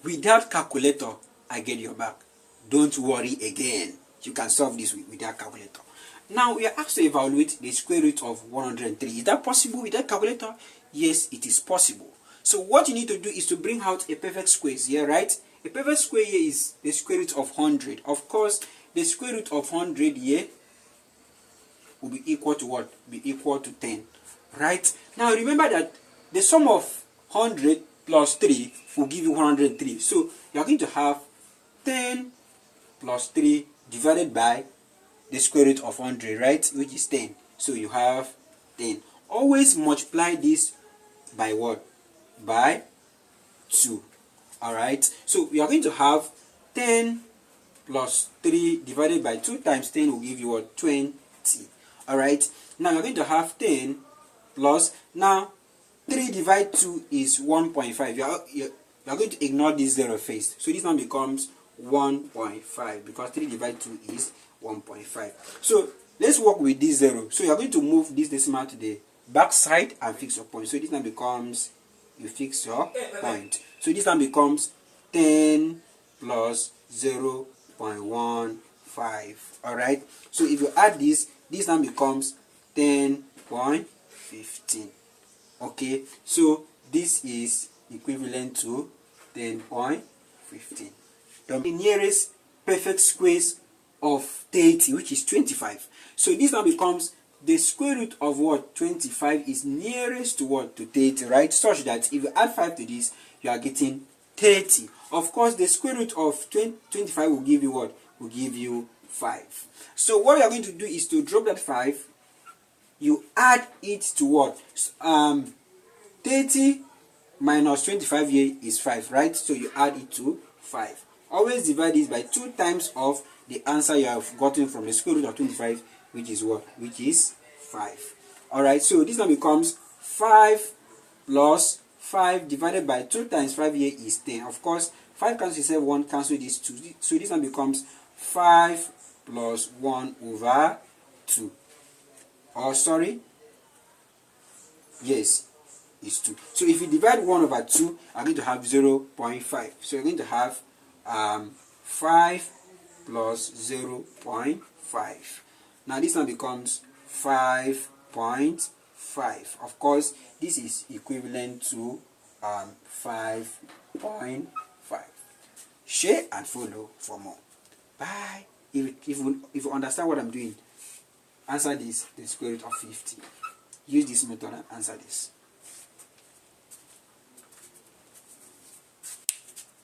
Without calculator, I get your back. Don't worry again. You can solve this without calculator. Now we are asked to evaluate the square root of 103. Is that possible without calculator? Yes, it is possible. So what you need to do is to bring out a perfect square here, right? A perfect square here is the square root of 100. Of course, the square root of 100 here will be equal to what? Be equal to 10. Right? Now remember that the sum of 100 plus 3 will give you 103. So you are going to have 10 plus 3 divided by the square root of 100, right? Which is 10. So you have 10. Always multiply this by what? By 2. Alright? So we are going to have 10 plus 3 divided by 2 times 10 will give you what? 20. Alright? Now you're going to have 10 plus, now 3 divided 2 is 1.5. You are going to ignore this 0 first. So this one becomes 1.5 because 3 divided 2 is 1.5. So let's work with this 0. So you are going to move this decimal to the back side and fix your point. So this one becomes, you fix your point. So this one becomes 10 plus 0.15. Alright. So if you add this one becomes 10.15. Okay. So this is equivalent to 10.15. The nearest perfect squares of 30, which is 25. So this now becomes the square root of what? 25 is nearest to what? To 30, right? Such that if you add 5 to this, you are getting 30. Of course, the square root of 25 will give you what? Will give you 5. So what you are going to do is to drop that 5. You add it to what? 30 minus 25 here is 5, right? So you add it to 5. Always divide this by 2 times of the answer you have gotten from the square root of 25, which is what? Which is 5. Alright, so this now becomes 5 plus 5 divided by 2 times 5 here is 10. Of course, 5 cancels itself, 1 cancel this 2. So this now becomes 5 plus 1 over 2. Oh, sorry. Yes, it's 2. So if you divide 1 over 2, I'm going to have 0.5. So you're going to have 5 plus 0.5. Now this one becomes 5.5. Of course, this is equivalent to 5.5. Share and follow for more. Bye. If you understand what I'm doing, answer this, the square root of 50. Use this method and answer this.